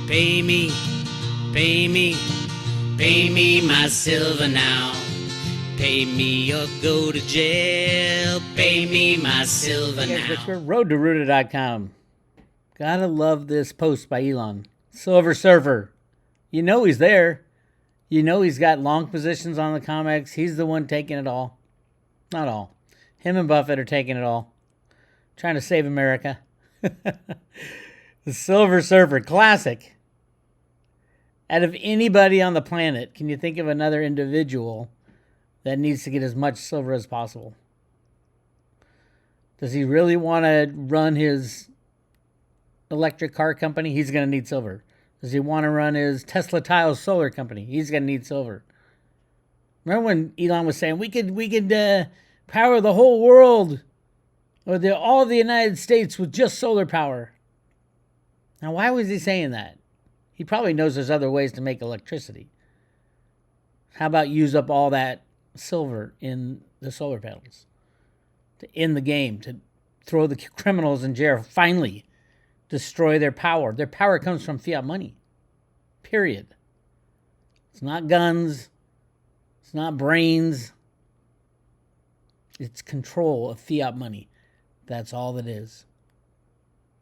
Pay me, pay me, pay me my silver now. Pay me or go to jail. Pay me my silver now. Bix Weir, roadtoruta.com. Gotta love this post by Elon. Silver Surfer. You know he's there. You know he's got long positions on the Comex. He's the one taking it all. Not all. Him and Buffett are taking it all. Trying to save America. The Silver Surfer. Classic. Out of anybody on the planet, can you think of another individual that needs to get as much silver as possible? Does he really want to run his electric car company? He's going to need silver. Does he want to run his Tesla Tiles solar company? He's going to need silver. Remember when Elon was saying we could power the whole world or all of the United States with just solar power? Now, why was he saying that? He probably knows there's other ways to make electricity. How about use up all that silver in the solar panels to end the game, to throw the criminals in jail, finally destroy their power? Their power comes from fiat money, period. It's not guns. It's not brains. It's control of fiat money. That's all it is.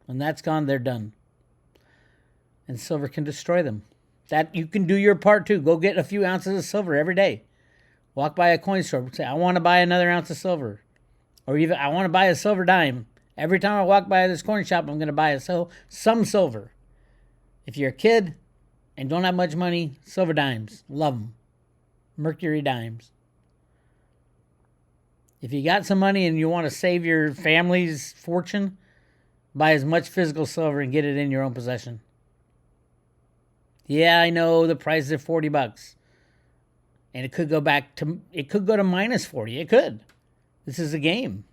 When that's gone, they're done. And silver can destroy them. That you can do your part too. Go get a few ounces of silver every day. Walk by a coin store. Say, I want to buy another ounce of silver. Or even, I want to buy a silver dime. Every time I walk by this coin shop, I'm going to buy some silver. If you're a kid and don't have much money, silver dimes. Love them. Mercury dimes. If you got some money and you want to save your family's fortune, buy as much physical silver and get it in your own possession. Yeah, I know the prices are $40. And it could go to minus 40. It could. This is a game.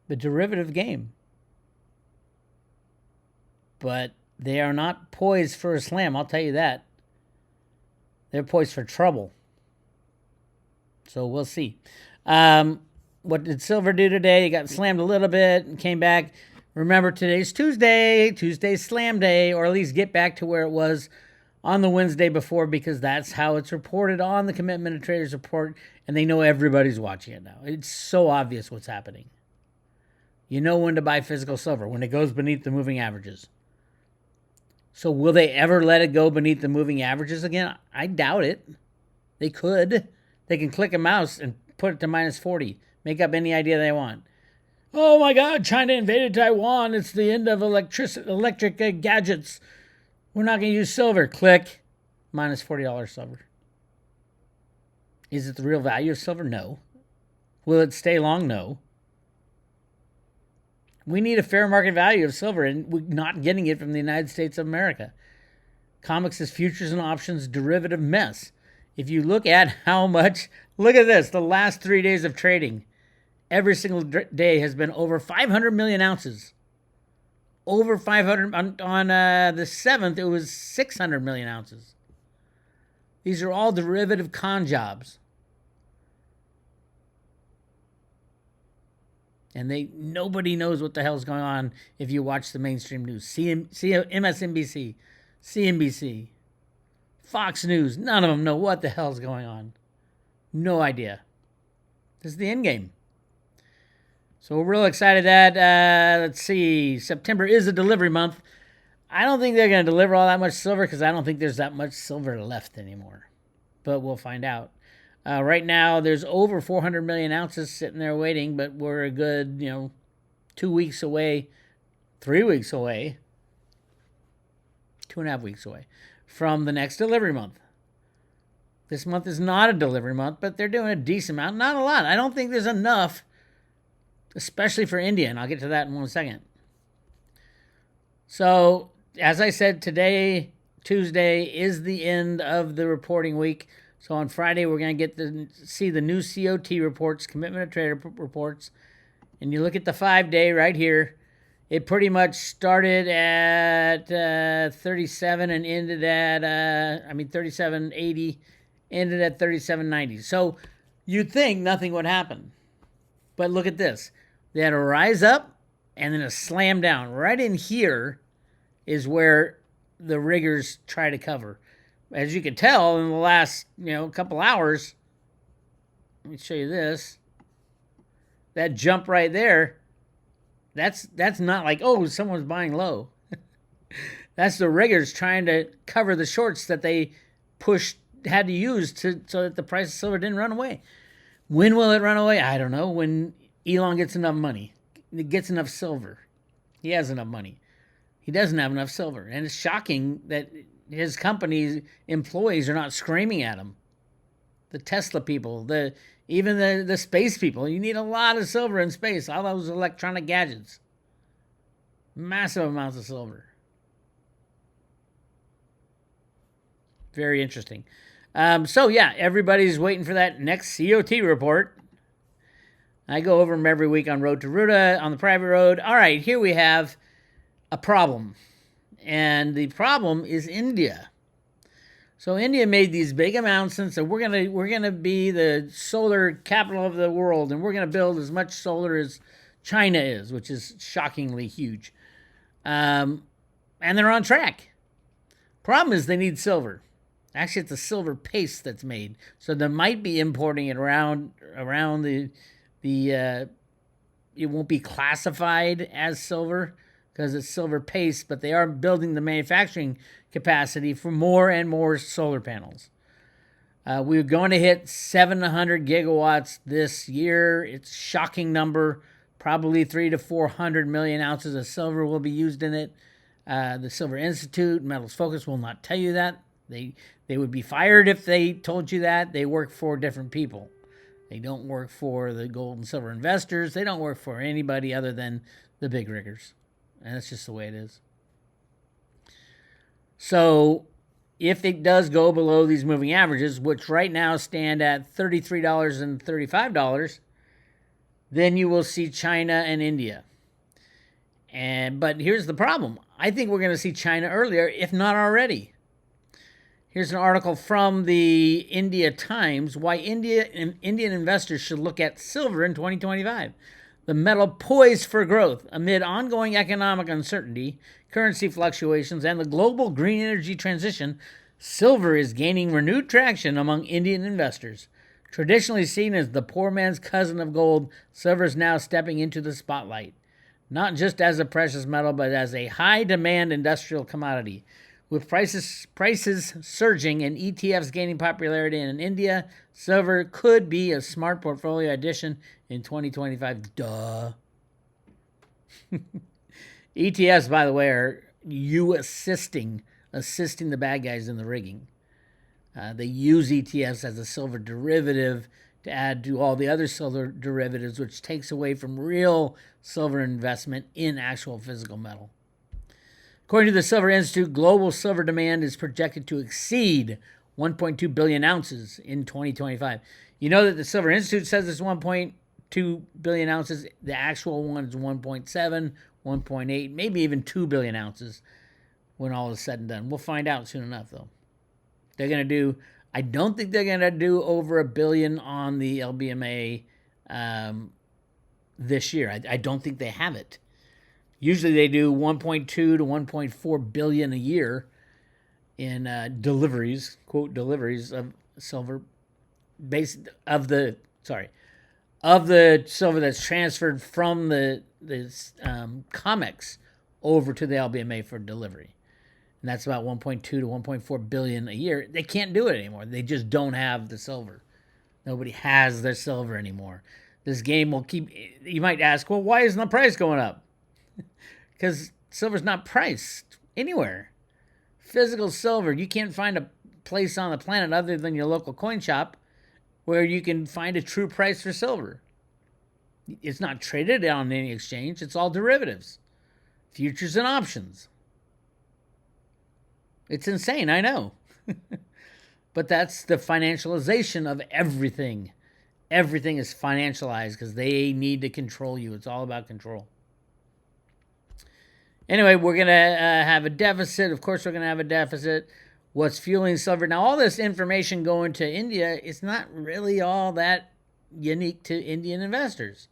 The derivative game. But they are not poised for a slam, I'll tell you that. They're poised for trouble. So we'll see. What did silver do today? It got slammed a little bit and came back. Remember, today's Tuesday. Tuesday's slam day, or at least get back to where it was on the Wednesday before, because that's how it's reported on the Commitment of Traders report, and they know everybody's watching it now. It's so obvious what's happening. You know when to buy physical silver, when it goes beneath the moving averages. So will they ever let it go beneath the moving averages again? I doubt it. They could. They can click a mouse and put it to minus 40. Make up any idea they want. Oh my God, China invaded Taiwan. It's the end of electric gadgets. We're not going to use silver. Click. Minus $40 silver. Is it the real value of silver? No. Will it stay long? No. We need a fair market value of silver, and we're not getting it from the United States of America. Comex's futures and options derivative mess. If you look at how much, look at this, the last 3 days of trading, every single day has been over 500 million ounces. Over 500, on the 7th, it was 600 million ounces. These are all derivative con jobs. And nobody knows what the hell's going on if you watch the mainstream news. MSNBC, CNBC, Fox News, none of them know what the hell's going on. No idea. This is the end game. So we're real excited that, let's see, September is a delivery month. I don't think they're going to deliver all that much silver because I don't think there's that much silver left anymore. But we'll find out. Right now, there's over 400 million ounces sitting there waiting, but we're a good, 2 weeks away, 3 weeks away, 2.5 weeks away from the next delivery month. This month is not a delivery month, but they're doing a decent amount. Not a lot. I don't think there's enough, especially for India, and I'll get to that in 1 second. So, as I said, today, Tuesday, is the end of the reporting week. So on Friday, we're going to get to see the new COT reports, Commitment of Trader reports. And you look at the 5-day right here. It pretty much started at 37 and ended at, 37.80, ended at 37.90. So you'd think nothing would happen. But look at this. They had a rise up and then a slam down. Right in here is where the riggers try to cover. As you can tell in the last, couple hours, let me show you this. That jump right there, that's not like, oh, someone's buying low. That's the riggers trying to cover the shorts that they had to use so that the price of silver didn't run away. When will it run away? I don't know. When Elon gets enough money, gets enough silver. He has enough money. He doesn't have enough silver. And it's shocking that his company's employees are not screaming at him. The Tesla people, even the space people. You need a lot of silver in space. All those electronic gadgets. Massive amounts of silver. Very interesting. Everybody's waiting for that next COT report. I go over them every week on Road to Ruta, on the private road. All right, here we have a problem. And the problem is India. So India made these big announcements that we're gonna be the solar capital of the world, and we're gonna build as much solar as China is, which is shockingly huge. And they're on track. Problem is they need silver. Actually, it's a silver paste that's made, so they might be importing it around the it won't be classified as silver because it's silver paste, but they are building the manufacturing capacity for more and more solar panels. We're going to hit 700 gigawatts this year. It's a shocking number. Probably 300 to 400 million ounces of silver will be used in it. The Silver Institute, Metals Focus will not tell you that. They would be fired if they told you that. They work for different people. They don't work for the gold and silver investors. They don't work for anybody other than the big riggers. And that's just the way it is. So if it does go below these moving averages, which right now stand at $33 and $35, then you will see China and India. But here's the problem. I think we're going to see China earlier, if not already. Here's an article from the India Times, why Indian investors should look at silver in 2025. The metal poised for growth amid ongoing economic uncertainty, currency fluctuations, and the global green energy transition. Silver is gaining renewed traction among Indian investors. Traditionally seen as the poor man's cousin of gold, silver is now stepping into the spotlight, not just as a precious metal, but as a high-demand industrial commodity. With prices surging and ETFs gaining popularity in India, silver could be a smart portfolio addition in 2025. Duh. ETFs, by the way, are you assisting the bad guys in the rigging. They use ETFs as a silver derivative to add to all the other silver derivatives, which takes away from real silver investment in actual physical metal. According to the Silver Institute, global silver demand is projected to exceed 1.2 billion ounces in 2025. You know that the Silver Institute says it's 1.2 billion ounces. The actual one is 1.7, 1.8, maybe even 2 billion ounces when all is said and done. We'll find out soon enough, though. I don't think they're going to do over 1 billion on the LBMA this year. I don't think they have it. Usually they do 1.2 to 1.4 billion a year in deliveries, quote, deliveries of silver, of the silver that's transferred from the Comex over to the LBMA for delivery. And that's about 1.2 to 1.4 billion a year. They can't do it anymore. They just don't have the silver. Nobody has their silver anymore. This game will keep, you might ask, well, why isn't the price going up? Because silver's not priced anywhere. Physical silver, you can't find a place on the planet other than your local coin shop where you can find a true price for silver. It's not traded on any exchange. It's all derivatives, futures and options. It's insane, I know. But that's the financialization of everything. Everything is financialized because they need to control you. It's all about control. Anyway, we're going to have a deficit. Of course, we're going to have a deficit. What's fueling silver? Now, all this information going to India is not really all that unique to Indian investors.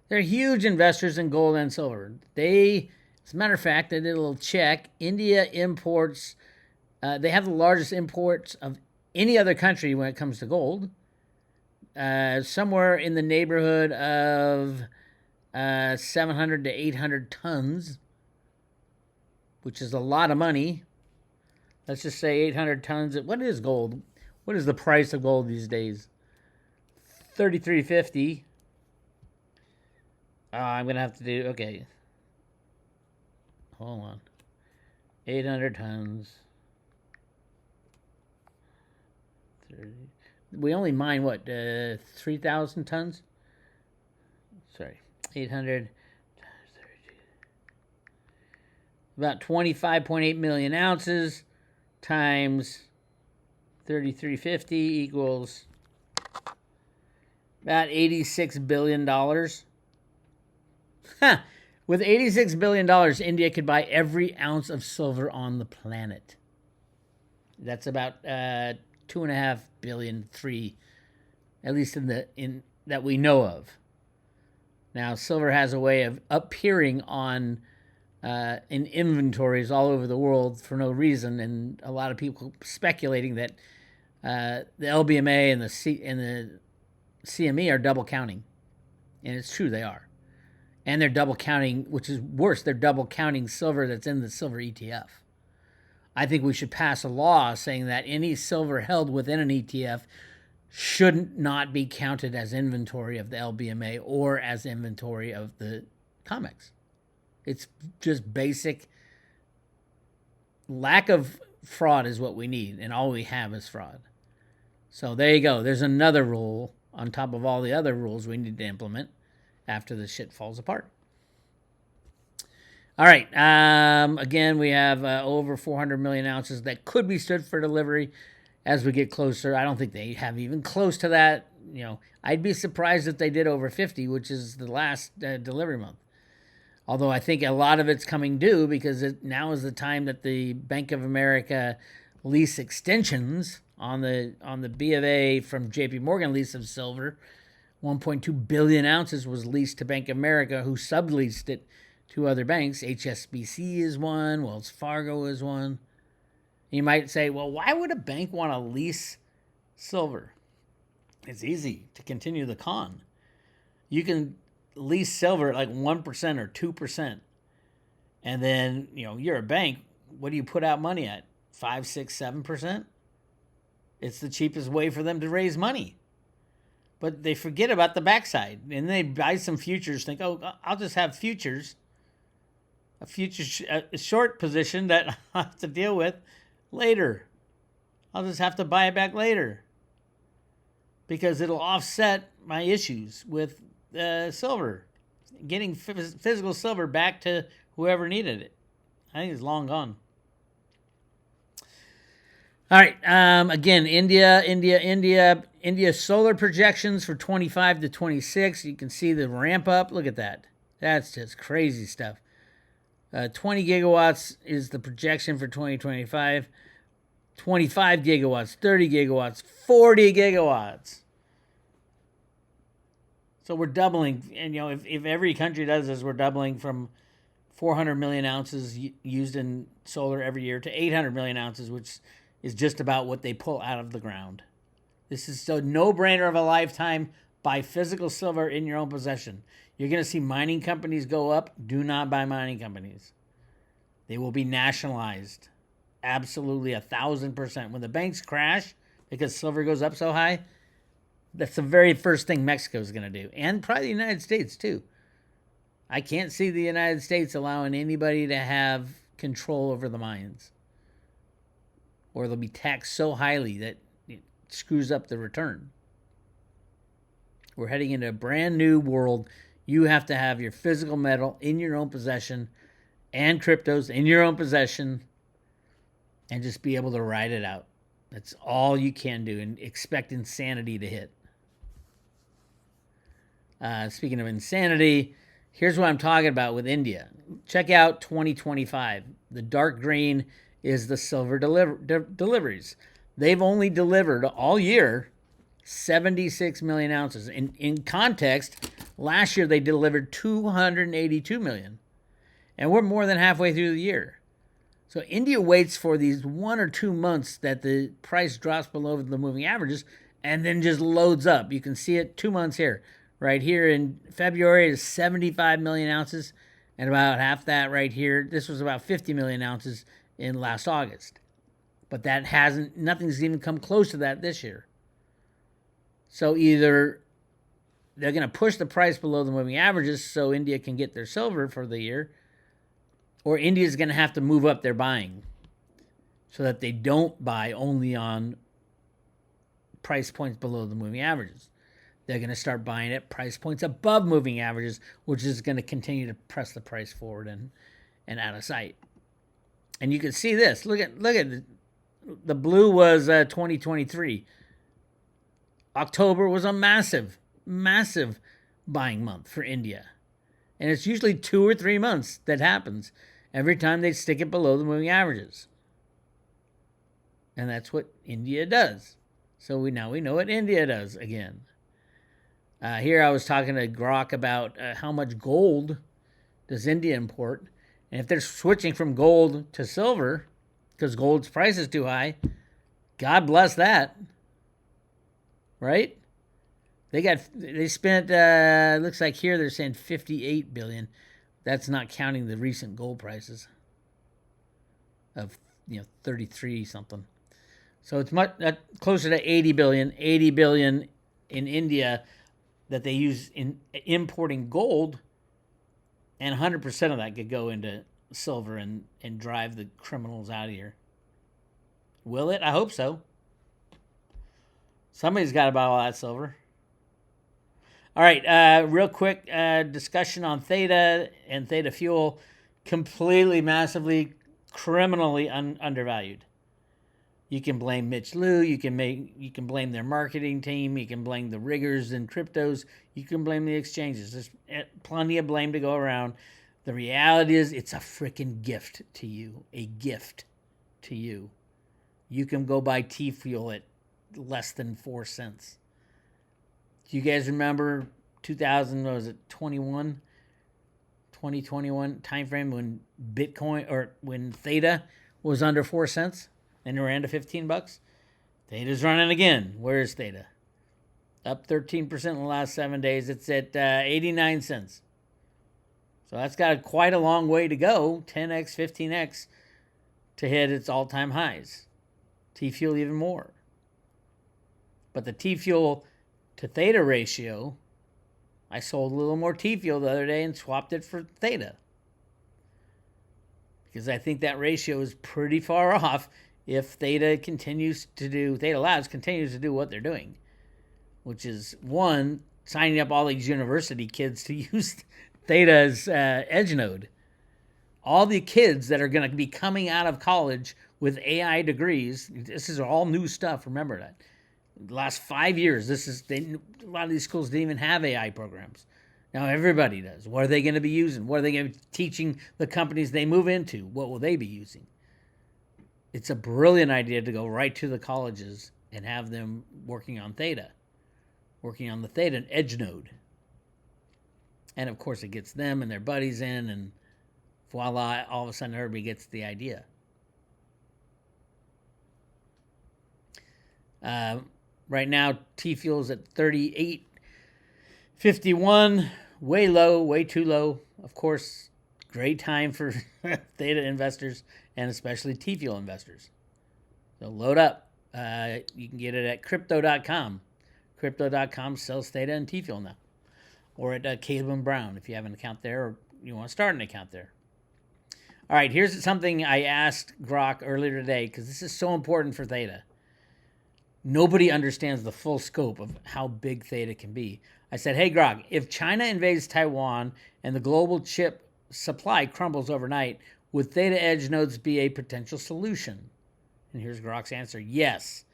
They're huge investors in gold and silver. They As a matter of fact, I did a little check. India imports, they have the largest imports of any other country when it comes to gold. Somewhere in the neighborhood of 700 to 800 tons, which is a lot of money. Let's just say 800 tons. What is gold? What is the price of gold these days? $33.50. I'm going to have to do, okay. Hold on. 800 tons. 30. We only mine, what, 3,000 tons? Sorry, 800 times 32. About 25.8 million ounces times 3350 equals about $86 billion. Huh. With $86 billion, India could buy every ounce of silver on the planet. That's about 2.5 billion, at least in that we know of. Now, silver has a way of appearing on in inventories all over the world for no reason, and a lot of people speculating that the LBMA and the CME are double counting, and it's true, they are. And they're double counting, which is worse, they're double counting silver that's in the silver ETF. I think we should pass a law saying that any silver held within an ETF should not be counted as inventory of the LBMA or as inventory of the Comex. It's just basic. Lack of fraud is what we need, and all we have is fraud. So there you go. There's another rule on top of all the other rules we need to implement after the shit falls apart. All right. Again, we have over 400 million ounces that could be stood for delivery as we get closer. I don't think they have even close to that. You know, I'd be surprised if they did over 50, which is the last delivery month. Although I think a lot of it's coming due because now is the time that the Bank of America lease extensions on the B of A from JP Morgan lease of silver. 1.2 billion ounces was leased to Bank of America, who subleased it to other banks. HSBC is one. Wells Fargo is one. You might say, well, why would a bank want to lease silver? It's easy to continue the con. You can lease silver at like 1% or 2%. And then, you're a bank. What do you put out money at? 5, 6, 7%? It's the cheapest way for them to raise money. But they forget about the backside, and they buy some futures, think, oh, I'll just have futures, a short position that I have to deal with later. I'll just have to buy it back later because it'll offset my issues with silver, getting physical silver back to whoever needed it. I think it's long gone. All right. Again, India solar projections for 25 to 26. You can see the ramp up. Look at that. That's just crazy stuff. 20 gigawatts is the projection for 2025. 25 gigawatts, 30 gigawatts, 40 gigawatts. So we're doubling. And, if every country does this, we're doubling from 400 million ounces used in solar every year to 800 million ounces, which is just about what they pull out of the ground. This is a no-brainer of a lifetime. Buy physical silver in your own possession. You're going to see mining companies go up. Do not buy mining companies. They will be nationalized. Absolutely 1,000%. When the banks crash because silver goes up so high, that's the very first thing Mexico is going to do. And probably the United States, too. I can't see the United States allowing anybody to have control over the mines. Or they'll be taxed so highly that it screws up the return. We're heading into a brand new world. You have to have your physical metal in your own possession and cryptos in your own possession and just be able to ride it out. That's all you can do and expect insanity to hit. Speaking of insanity, here's what I'm talking about with India. Check out 2025. The dark green is the silver deliveries. They've only delivered all year 76 million ounces. In context, last year they delivered 282 million. And we're more than halfway through the year. So India waits for these 1 or 2 months that the price drops below the moving averages and then just loads up. You can see it 2 months here. Right here in February is 75 million ounces, and about half that right here. This was about 50 million ounces in last August. But that nothing's even come close to that this year. So either they're going to push the price below the moving averages so India can get their silver for the year, or India's going to have to move up their buying so that they don't buy only on price points below the moving averages. They're going to start buying at price points above moving averages, which is going to continue to press the price forward and out of sight. And you can see this. Look at the blue was 2023. October was a massive buying month for India. And it's usually 2 or 3 months that happens every time they stick it below the moving averages. And that's what India does. So we know what India does again. Here I was talking to Grok about how much gold does India import. And if they're switching from gold to silver because gold's price is too high, God bless that. Right? They spent, looks like here they're saying 58 billion. That's not counting the recent gold prices of 33 something. So it's much closer to 80 billion. 80 billion in India that they use in importing gold, and 100% of that could go into silver and drive the criminals out of here. Will it? I hope so. Somebody's got to buy all that silver. All right, real quick discussion on Theta and Theta Fuel. Completely, massively, criminally undervalued. You can blame Mitch Liu. You can blame their marketing team. You can blame the riggers and cryptos. You can blame the exchanges. There's plenty of blame to go around. The reality is it's a freaking gift to you. A gift to you. You can go buy TFuel at less than 4 cents. Do you guys remember 2021 timeframe when Bitcoin or when Theta was under 4 cents and it ran to $15? Theta's running again. Where is Theta? Up 13% in the last 7 days. It's at 89 cents. So that's got quite a long way to go, 10x, 15x, to hit its all-time highs. TFuel even more. But the TFuel to Theta ratio, I sold a little more TFuel the other day and swapped it for Theta. Because I think that ratio is pretty far off if Theta Labs continues to do what they're doing. Which is, one, signing up all these university kids to use Theta's edge node. All the kids that are going to be coming out of college with AI degrees, this is all new stuff, remember that. The last 5 years, a lot of these schools didn't even have AI programs. Now everybody does. What are they going to be using? What are they going to be teaching the companies they move into? What will they be using? It's a brilliant idea to go right to the colleges and have them working on Theta, working on the Theta edge node. And of course, it gets them and their buddies in, and voila, all of a sudden everybody gets the idea. Right now, TFuel's at 38.51, way low, way too low. Of course, great time for Theta investors and especially TFuel investors. So load up. You can get it at crypto.com. Crypto.com sells Theta and TFuel now. Or at Caleb & Brown if you have an account there or you want to start an account there. All right, here's something I asked Grok earlier today because this is so important for Theta. Nobody understands the full scope of how big Theta can be. I said, hey, Grok, if China invades Taiwan and the global chip supply crumbles overnight, would Theta edge nodes be a potential solution? And here's Grok's answer. Yes.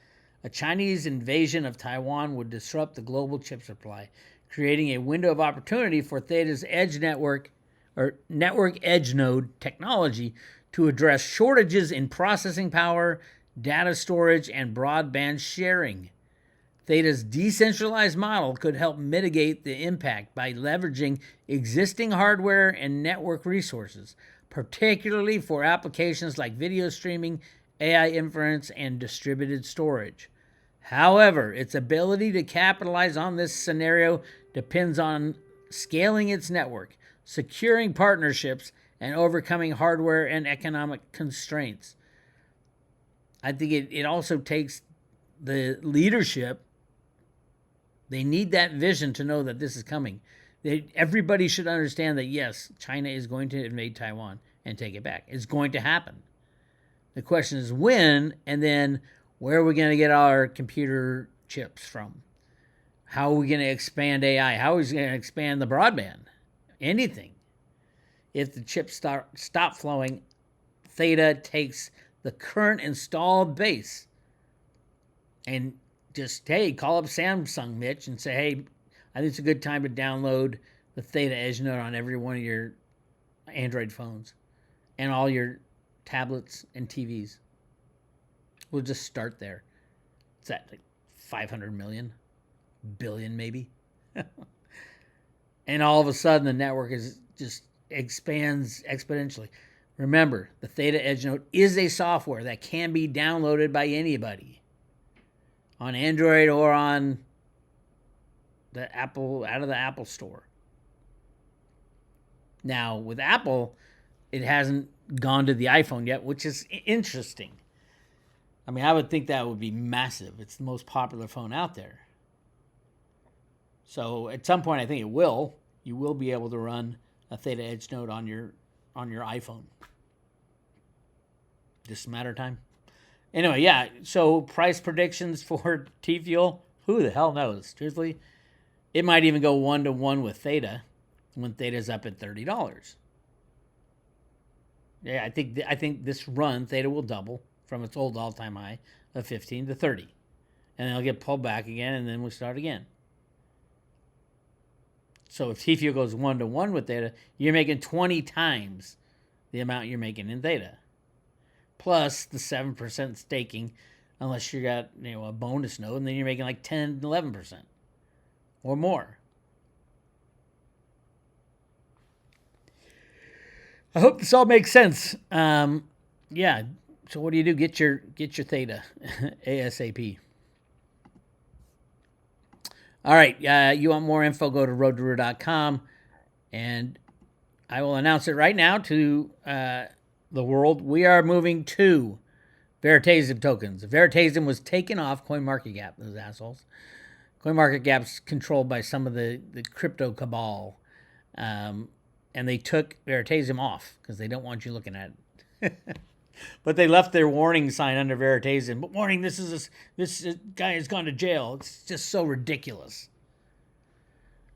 A Chinese invasion of Taiwan would disrupt the global chip supply, creating a window of opportunity for Theta's edge network or network edge node technology to address shortages in processing power, data storage, and broadband sharing. Theta's decentralized model could help mitigate the impact by leveraging existing hardware and network resources, particularly for applications like video streaming, AI inference, and distributed storage. However, its ability to capitalize on this scenario depends on scaling its network, securing partnerships, and overcoming hardware and economic constraints. I think it also takes the leadership. They need that vision to know that this is coming. Everybody should understand that, yes, China is going to invade Taiwan and take it back. It's going to happen. The question is when, and then where are we going to get our computer chips from? How are we going to expand AI? How are we going to expand the broadband? Anything. If the chips stop flowing, Theta takes the current installed base and just, hey, call up Samsung, Mitch, and say, hey, I think it's a good time to download the Theta Edge Note on every one of your Android phones and all your tablets and TVs. We'll just start there. It's at like 500 million, billion maybe. And all of a sudden the network is just expands exponentially. Remember, the Theta Edge Note is a software that can be downloaded by anybody on Android or on the Apple, out of the Apple Store. Now, with Apple, it hasn't gone to the iPhone yet, which is interesting. I mean, I would think that would be massive. It's the most popular phone out there. So at some point, I think it will. You will be able to run a Theta Edge Note on your iPhone. Just a matter of time. Anyway, yeah, so price predictions for TFuel, who the hell knows? Truthfully, it might even go 1-to-1 with Theta when Theta's up at $30. Yeah, I think this run, Theta will double from its old all-time high of 15 to 30. And then it'll get pulled back again, and then we'll start again. So if TFuel goes 1-to-1 with Theta, you're making 20 times the amount you're making in Theta. Plus the 7% staking, unless you got a bonus node, and then you're making like 10, 11% or more. I hope this all makes sense. Yeah. So what do? Get your Theta ASAP. All right. You want more info? Go to roadtoroot.com, and I will announce it right now to the world. We are moving to Veritaseum tokens. Veritaseum was taken off CoinMarketCap, those assholes. CoinMarketCap's controlled by some of the crypto cabal. And they took Veritaseum off because they don't want you looking at it. But they left their warning sign under Veritaseum. But warning, this guy has gone to jail. It's just so ridiculous.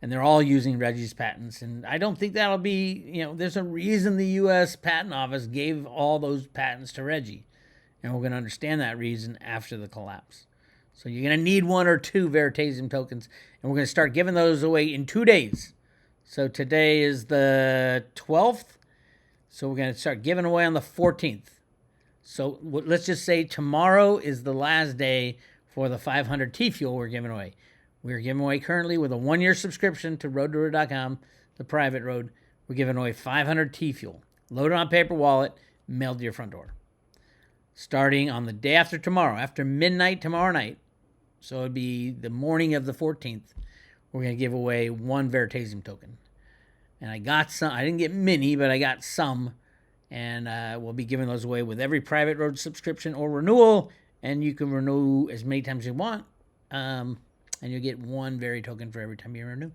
And they're all using Reggie's patents. And I don't think that'll be, there's a reason the U.S. Patent Office gave all those patents to Reggie. And we're going to understand that reason after the collapse. So you're going to need 1 or 2 Veritaseum tokens. And we're going to start giving those away in 2 days. So today is the 12th. So we're going to start giving away on the 14th. So let's just say tomorrow is the last day for the 500 TFuel we're giving away. We're giving away currently with a 1-year subscription to roadtoroot.com, the private road. We're giving away 500 TFuel. Loaded on paper wallet, mailed to your front door. Starting on the day after tomorrow, after midnight tomorrow night. So it'd be the morning of the 14th. We're going to give away 1 Veritaseum token. And I got some. I didn't get many, but I got some. And we'll be giving those away with every private road subscription or renewal. And you can renew as many times as you want. And you'll get 1 Veri token for every time you renew.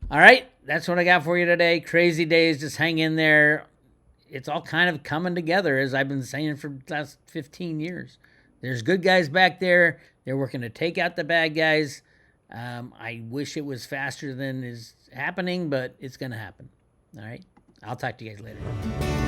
All right. That's what I got for you today. Crazy days. Just hang in there. It's all kind of coming together, as I've been saying for the last 15 years. There's good guys back there. They're working to take out the bad guys. I wish it was faster than is happening, but it's going to happen. All right. I'll talk to you guys later.